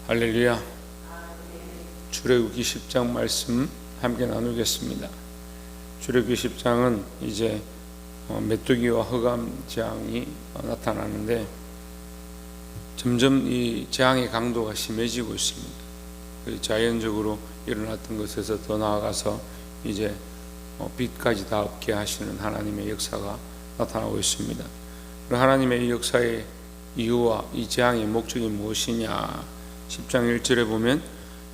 할렐루야. 출애굽기 10장 말씀 함께 나누겠습니다. 출애굽기 10장은 이제 메뚜기와 흑암 재앙이 나타나는데 점점 이 재앙의 강도가 심해지고 있습니다. 자연적으로 일어났던 것에서 더 나아가서 이제 빛까지 다 없게 하시는 하나님의 역사가 나타나고 있습니다. 하나님의 이 역사의 이유와 이 재앙의 목적이 무엇이냐? 10장 1절에 보면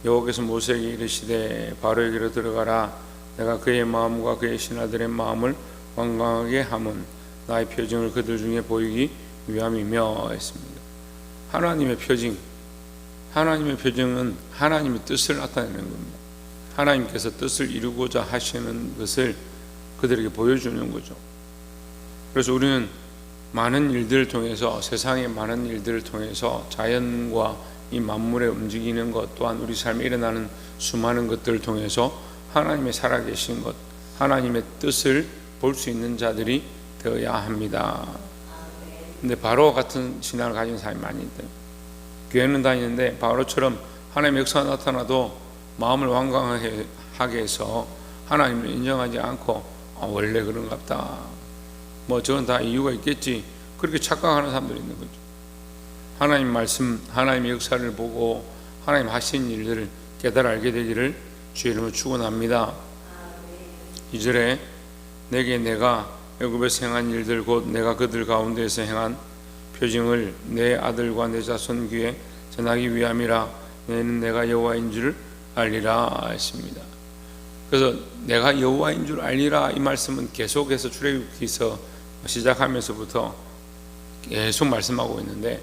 여호와께서 모세에게 이르시되 바로에게로 들어가라. 내가 그의 마음과 그의 신하들의 마음을 완강하게 함은 나의 표징을 그들 중에 보이기 위함이며 했습니다. 하나님의 표징, 하나님의 표징은 하나님의 뜻을 나타내는 겁니다. 하나님께서 뜻을 이루고자 하시는 것을 그들에게 보여주는 거죠. 그래서 우리는 많은 일들을 통해서, 세상의 많은 일들을 통해서 자연과 이 만물에 움직이는 것, 또한 우리 삶에 일어나는 수많은 것들을 통해서 하나님의 살아계신 것, 하나님의 뜻을 볼 수 있는 자들이 되어야 합니다. 근데 바로 같은 신앙을 가진 사람이 많이 있대요. 교회는 다니는데 바로처럼 하나님의 역사가 나타나도 마음을 완강하게 하게 해서 하나님을 인정하지 않고 원래 그런갑다, 저건 다 이유가 있겠지, 그렇게 착각하는 사람들이 있는 거죠. 하나님 말씀, 하나님의 역사를 보고 하나님 하신 일들을 깨달아 알게 되기를 주의 이름으로 축원합니다. 2절에 내게 내가 애굽에서 행한 일들 곧 내가 그들 가운데에서 행한 표징을 내 아들과 내 자손 귀에 전하기 위함이라. 너희는 내가 여호와인 줄 알리라 했습니다. 그래서 내가 여호와인 줄 알리라, 이 말씀은 계속해서 출애굽기서 시작하면서부터 계속 말씀하고 있는데,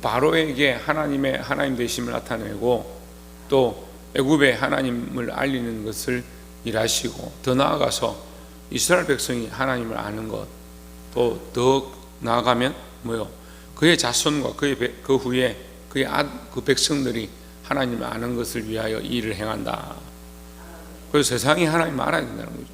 바로에게 하나님 되심을 나타내고 또 애굽에 하나님을 알리는 것을 일하시고, 더 나아가서 이스라엘 백성이 하나님을 아는 것, 또 더 나아가면 그의 자손과 그 후에 그 백성들이 하나님을 아는 것을 위하여 일을 행한다. 그래서 세상이 하나님을 알아야 된다는 거죠.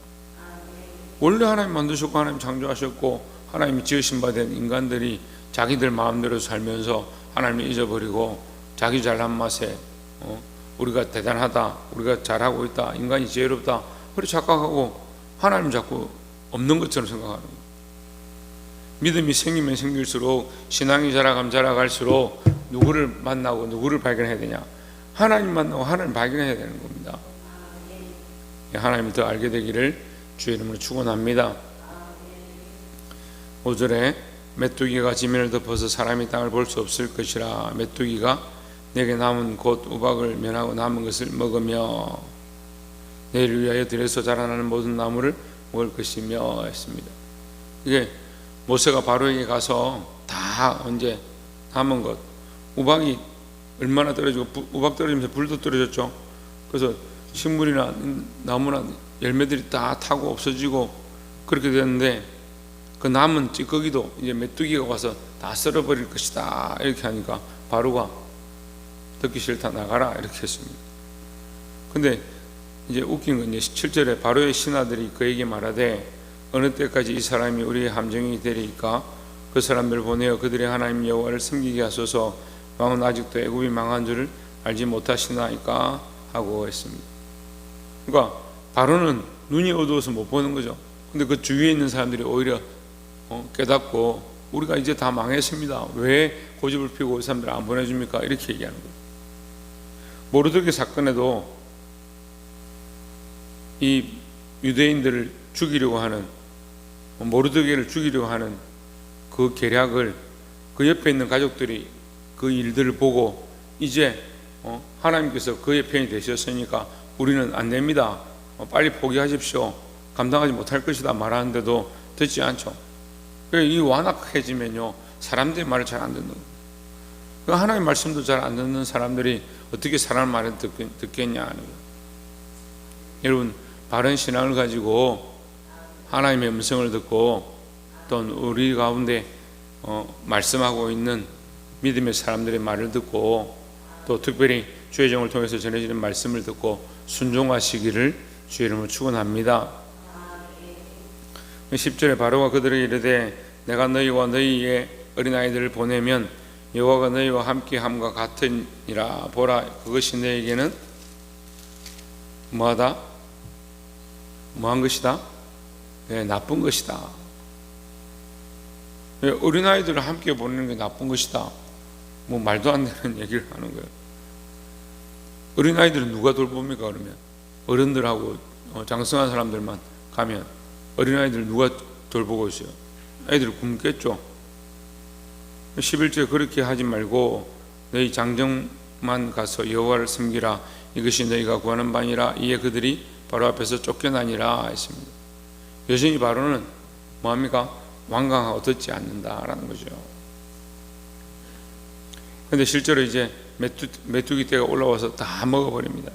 원래 하나님 만드셨고 하나님 창조하셨고 하나님이 지으신 바 된 인간들이 자기들 마음대로 살면서 하나님을 잊어버리고 자기 잘난 맛에 우리가 대단하다, 우리가 잘하고 있다, 인간이 지혜롭다, 그렇게 착각하고 하나님 자꾸 없는 것처럼 생각하는 거예요. 믿음이 생기면 생길수록, 신앙이 자라가면 자라갈수록 누구를 만나고 누구를 발견해야 되냐? 하나님 만나고 하나님 발견해야 되는 겁니다. 하나님을 더 알게 되기를 주의 이름으로 축원합니다. 5절에 메뚜기가 지면을 덮어서 사람이 땅을 볼 수 없을 것이라. 메뚜기가 내게 남은 곧 우박을 면하고 남은 것을 먹으며 내일 위하여 들에서 자라나는 모든 나무를 먹을 것이며 했습니다. 이게 모세가 바로에게 가서 다 언제 남은 것, 우박이 얼마나 떨어지고, 우박 떨어지면서 불도 떨어졌죠. 그래서 식물이나 나무나 열매들이 다 타고 없어지고 그렇게 됐는데, 그 남은 찌꺼기도 이제 메뚜기가 와서 다 썰어버릴 것이다 이렇게 하니까 바로가 듣기 싫다, 나가라 이렇게 했습니다. 근데 이제 웃긴 건 이제 7절에 바로의 신하들이 그에게 말하되 어느 때까지 이 사람이 우리의 함정이 되리이까? 그 사람들을 보내어 그들의 하나님 여호와를 섬기게 하소서. 왕은 아직도 애굽이 망한 줄을 알지 못하시나이까? 하고 했습니다. 그러니까 바로는 눈이 어두워서 못 보는 거죠. 근데 그 주위에 있는 사람들이 오히려 깨닫고 우리가 이제 다 망했습니다, 왜 고집을 피우고 이 사람들 안 보내줍니까? 이렇게 얘기하는 거예요. 모르드게 사건에도 이 유대인들을 죽이려고 하는, 모르드게를 죽이려고 하는 그 계략을 그 옆에 있는 가족들이 그 일들을 보고 이제 하나님께서 그의 편이 되셨으니까 우리는 안 됩니다, 빨리 포기하십시오, 감당하지 못할 것이다 말하는데도 듣지 않죠. 이 완악해지면요, 사람들의 말을 잘 안 듣는 거예요. 하나님의 말씀도 잘 안 듣는 사람들이 어떻게 사람의 말을 듣겠냐 하는 거예요. 여러분, 바른 신앙을 가지고 하나님의 음성을 듣고 또 우리 가운데 말씀하고 있는 믿음의 사람들의 말을 듣고 또 특별히 주의 종을 통해서 전해지는 말씀을 듣고 순종하시기를 주의 이름으로 축원합니다. 10절에 바로가 그들에게 이르되 내가 너희와 너희의 어린아이들을 보내면 여호와가 너희와 함께함과 같으니라. 보라, 그것이 너에게는 뭐하다? 뭐한 것이다? 네, 나쁜 것이다. 어린아이들을 함께 보내는 게 나쁜 것이다. 뭐 말도 안 되는 얘기를 하는 거예요. 어린아이들은 누가 돌봅니까? 그러면 어른들하고 장성한 사람들만 가면 어린아이들 누가 돌보고 있어요? 애들 굶겠죠. 11절 그렇게 하지 말고 너희 장정만 가서 여호와를 섬기라. 이것이 너희가 구하는 바니라. 이에 그들이 바로 앞에서 쫓겨나니라 했습니다. 여전히 바로는 뭐합니까? 완강하고 듣지 않는다라는 거죠. 그런데 실제로 이제 메뚜기 떼가 올라와서 다 먹어버립니다.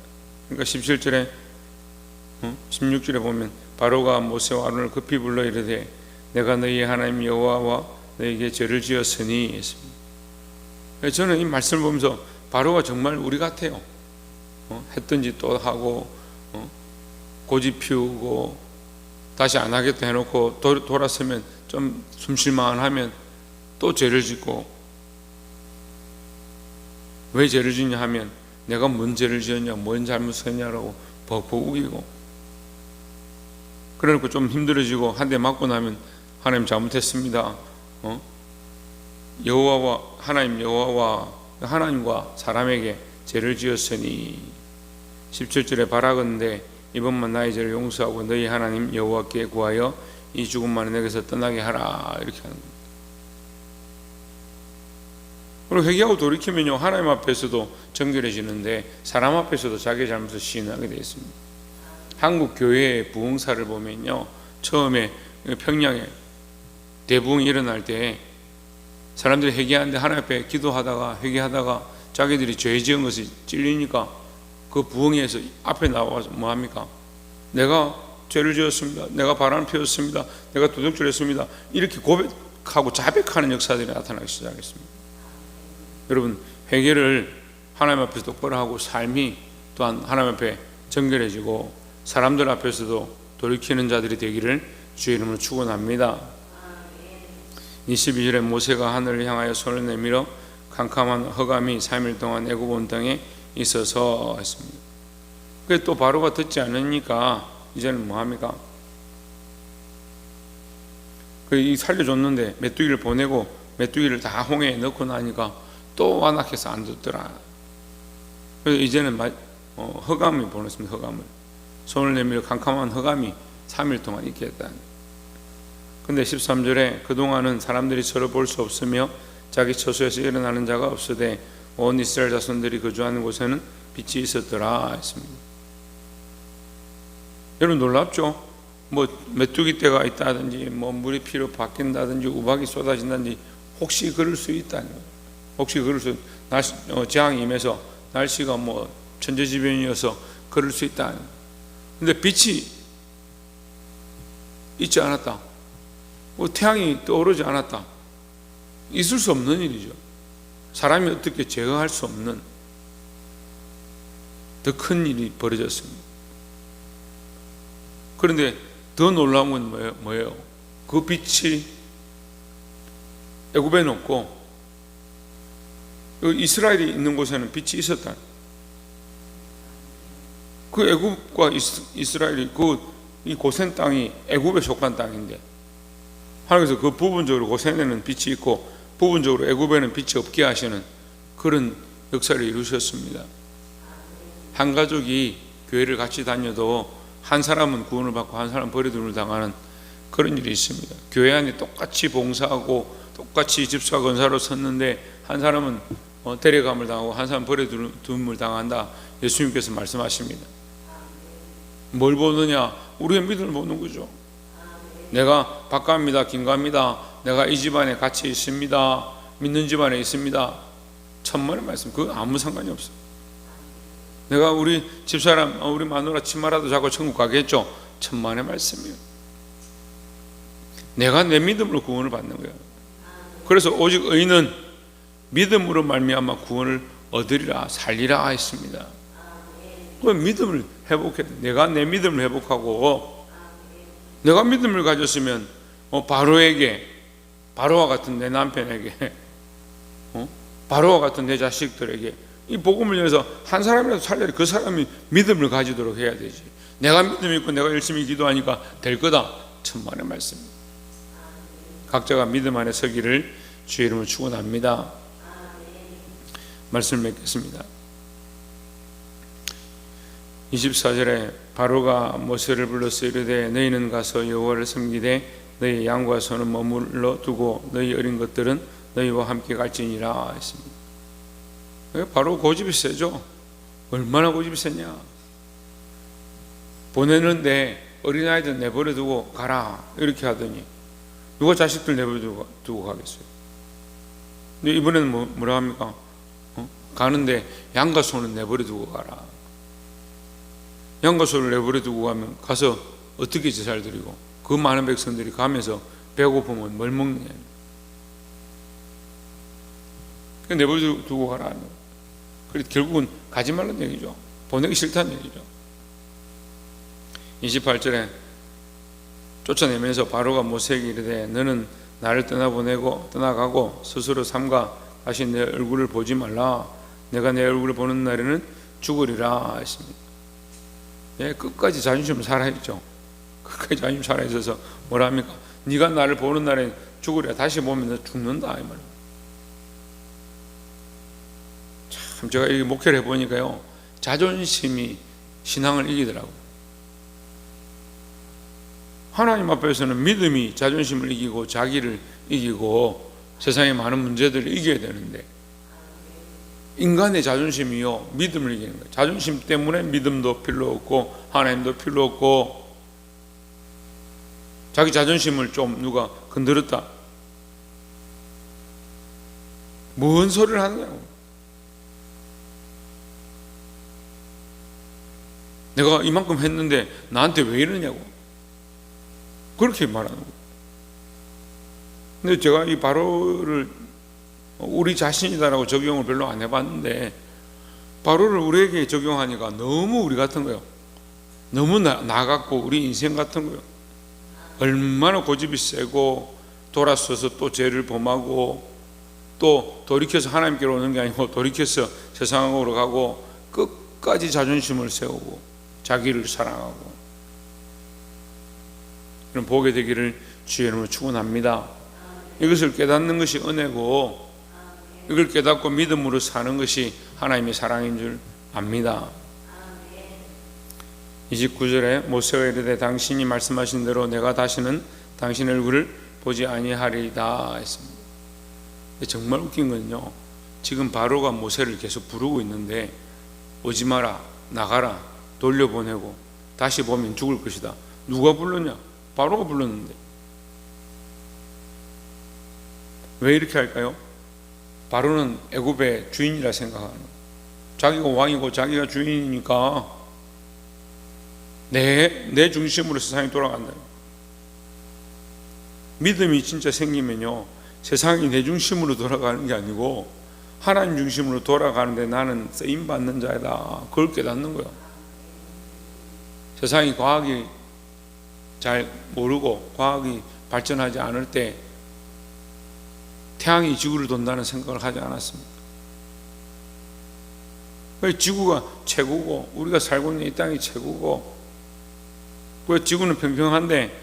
그러니까 17절에 16절에 보면 바로가 모세와 아론을 급히 불러 이르되 내가 너희의 하나님 여호와와 너희에게 죄를 지었으니 했습니다. 저는 이 말씀을 보면서 바로가 정말 우리 같아요. 했든지 또 하고 고집 피우고 다시 안 하겠다 해놓고 돌아서면 좀 숨쉴만 하면 또 죄를 짓고, 왜 죄를 짓냐 하면 내가 뭔 죄를 지었냐, 뭔 잘못했냐라고 벅벅 우기고, 그러니까 좀 힘들어지고 한 대 맞고 나면 하나님 잘못했습니다. 여호와와 하나님 여호와와 하나님과 사람에게 죄를 지었으니 17절에 바라건대 이번만 나의 죄를 용서하고 너희 하나님 여호와께 구하여 이 죽음만을 내게서 떠나게 하라, 이렇게 하는 겁니다. 그리고 회개하고 돌이키면요 하나님 앞에서도 정결해지는데 사람 앞에서도 자기의 잘못을 시인하게 되어 있습니다. 한국 교회의 부흥사를 보면요, 처음에 평양에 대부흥이 일어날 때 사람들이 회개하는데 하나님 앞에 기도하다가 회개하다가 자기들이 죄 지은 것이 찔리니까 그 부흥회에서 앞에 나와서 뭐합니까? 내가 죄를 지었습니다. 내가 바람을 피웠습니다. 내가 도둑질 했습니다. 이렇게 고백하고 자백하는 역사들이 나타나기 시작했습니다. 여러분, 회개를 하나님 앞에서 똑바로 하고 삶이 또한 하나님 앞에 정결해지고 사람들 앞에서도 돌이키는 자들이 되기를 주의 이름으로 축원합니다. 22절에 모세가 하늘을 향하여 손을 내밀어 캄캄한 흑암이 3일 동안 애굽 온 땅에 있어서 했습니다. 그게 또 바로가 듣지 않으니까 이제는 뭐합니까? 이 살려줬는데 메뚜기를 보내고 메뚜기를 다 홍해에 넣고 나니까 또 완악해서 안 듣더라. 그래서 이제는 흑암이 보냈습니다. 흑암을 손을 내밀어 캄캄한 흑암이 3일 동안 있게 했다. 근데 13절에 그동안은 사람들이 서로 볼 수 없으며 자기 처소에서 일어나는 자가 없으되 온 이스라엘 자손들이 거주하는 곳에는 빛이 있었더라 했습니다. 여러분 놀랍죠? 뭐 메뚜기 떼가 있다든지 뭐 물이 피로 바뀐다든지 우박이 쏟아진다든지 혹시 그럴 수 있다는 거예요. 혹시 그럴 수 재앙이 임해서 날씨가 뭐 천재지변이어서 그럴 수 있다는 거예요. 근데 빛이 있지 않았다, 뭐 태양이 떠오르지 않았다, 있을 수 없는 일이죠. 사람이 어떻게 제어할 수 없는 더 큰 일이 벌어졌습니다. 그런데 더 놀라운 건 뭐예요? 그 빛이 애굽에는 없고 이스라엘이 있는 곳에는 빛이 있었다. 그 애굽과 이스라엘이 이 고센 땅이 애굽에 속한 땅인데 하나님께서 그 부분적으로 고센에는 빛이 있고 부분적으로 애굽에는 빛이 없게 하시는 그런 역사를 이루셨습니다. 한 가족이 교회를 같이 다녀도 한 사람은 구원을 받고 한 사람은 버려둠을 당하는 그런 일이 있습니다. 교회 안에 똑같이 봉사하고 똑같이 집사 권사로 섰는데 한 사람은 데려감을 당하고 한 사람은 버려둠을 당한다. 예수님께서 말씀하십니다. 뭘 보느냐? 우리의 믿음을 보는 거죠. 내가 박가입니다, 김가입니다, 내가 이 집안에 같이 있습니다, 믿는 집안에 있습니다, 천만의 말씀, 그거 아무 상관이 없어요. 내가 우리 집사람, 우리 마누라 치마라도 자고 천국 가겠죠, 천만의 말씀이에요. 내가 내 믿음으로 구원을 받는 거예요. 그래서 오직 의인은 믿음으로 말미암아 구원을 얻으리라, 살리라 했습니다. 그 믿음을 회복해야 돼. 내가 내 믿음을 회복하고 내가 믿음을 가졌으면 바로와 같은 내 남편에게 바로와 같은 내 자식들에게 이 복음을 위해서 한 사람이라도 살려야 그 사람이 믿음을 가지도록 해야 되지. 내가 믿음이 있고 내가 열심히 기도하니까 될 거다. 천만의 말씀입니다. 각자가 믿음 안에 서기를 주의 이름으로 축원합니다. 말씀을 맺겠습니다. 24절에 바로가 모세를 불러서 이르되 너희는 가서 여호와를 섬기되 너희 양과 소는 머물러 두고 너희 어린 것들은 너희와 함께 갈지니라 했습니다. 바로 고집이 세죠. 얼마나 고집이 세냐. 보내는데 어린아이들 내버려 두고 가라 이렇게 하더니 누가 자식들 내버려 두고 가겠어요. 근데 이번에는 뭐라 합니까? 가는데 양과 소는 내버려 두고 가라. 양과 소를 내버려 두고 가면 가서 어떻게 제사를 드리고 그 많은 백성들이 가면서 배고프면 뭘 먹느냐. 내버려 두고 가라. 그래서 결국은 가지 말라는 얘기죠. 보내기 싫다는 얘기죠. 28절에 쫓아내면서 바로가 모세에게 이르되 너는 나를 떠나가고 스스로 삼가 다시 내 얼굴을 보지 말라. 내가 내 얼굴을 보는 날에는 죽으리라 했습니다. 예, 끝까지 자존심 살아있죠. 끝까지 자존심 살아있어서 뭐라 합니까? 네가 나를 보는 날에 죽으리라. 다시 보면 너 죽는다 이 말입니다. 참 제가 이 목회를 해보니까요, 자존심이 신앙을 이기더라고요. 하나님 앞에서는 믿음이 자존심을 이기고 자기를 이기고 세상의 많은 문제들을 이겨야 되는데 인간의 자존심이요 믿음을 이기는 거예요. 자존심 때문에 믿음도 필요 없고 하나님도 필요 없고 자기 자존심을 좀 누가 건드렸다. 뭔 소리를 하느냐고. 내가 이만큼 했는데 나한테 왜 이러냐고. 그렇게 말하는 거예요. 근데 제가 이 바로를 우리 자신이다라고 적용을 별로 안 해봤는데 바로를 우리에게 적용하니까 너무 우리 같은 거예요. 너무 나 같고 우리 인생 같은 거예요. 얼마나 고집이 세고 돌아서서 또 죄를 범하고 또 돌이켜서 하나님께로 오는 게 아니고 돌이켜서 세상으로 가고 끝까지 자존심을 세우고 자기를 사랑하고 이런 복이 되기를 주의 이름으로 축원합니다. 이것을 깨닫는 것이 은혜고 이걸 깨닫고 믿음으로 사는 것이 하나님의 사랑인 줄 압니다. 29절에 모세가 이르되 당신이 말씀하신 대로 내가 다시는 당신의 얼굴을 보지 아니하리이다 했습니다. 정말 웃긴 건요, 지금 바로가 모세를 계속 부르고 있는데 오지 마라, 나가라, 돌려보내고 다시 보면 죽을 것이다. 누가 불렀냐? 바로가 불렀는데. 왜 이렇게 할까요? 바로는 애굽의 주인이라 생각하는 거예요. 자기가 왕이고 자기가 주인이니까 내 중심으로 세상이 돌아간다. 믿음이 진짜 생기면요, 세상이 내 중심으로 돌아가는 게 아니고 하나님 중심으로 돌아가는데 나는 쓰임받는 자이다. 그걸 깨닫는 거예요. 세상이 과학이 잘 모르고 과학이 발전하지 않을 때 태양이 지구를 돈다는 생각을 하지 않았습니다. 지구가 최고고 우리가 살고 있는 이 땅이 최고고 왜 지구는 평평한데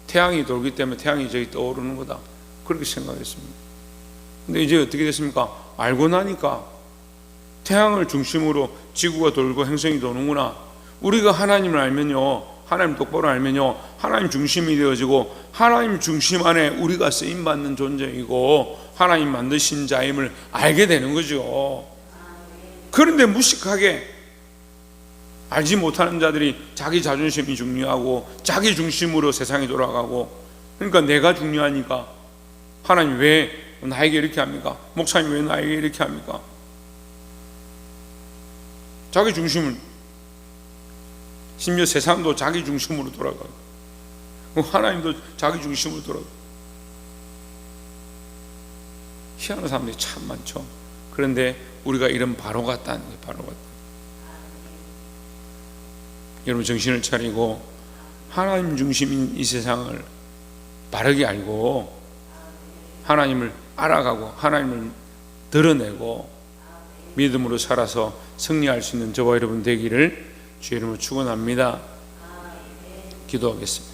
태양이 돌기 때문에 태양이 저기 떠오르는 거다. 그렇게 생각했습니다. 근데 이제 어떻게 됐습니까? 알고 나니까 태양을 중심으로 지구가 돌고 행성이 도는구나. 우리가 하나님을 알면요, 하나님 똑바로 알면요, 하나님 중심이 되어지고 하나님 중심 안에 우리가 쓰임받는 존재이고 하나님 만드신 자임을 알게 되는 거죠. 그런데 무식하게 알지 못하는 자들이 자기 자존심이 중요하고 자기 중심으로 세상이 돌아가고, 그러니까 내가 중요하니까 하나님 왜 나에게 이렇게 합니까? 목사님 왜 나에게 이렇게 합니까? 자기 중심을, 심지어 세상도 자기 중심으로 돌아가고 하나님도 자기 중심으로 돌아가고 희한한 사람들이 참 많죠. 그런데 우리가 이런 바로 같다는 게 바로 같다. 여러분 정신을 차리고 하나님 중심인 이 세상을 바르게 알고 하나님을 알아가고 하나님을 드러내고 믿음으로 살아서 승리할 수 있는 저와 여러분 되기를 주의 이름으로 축원합니다. 기도하겠습니다.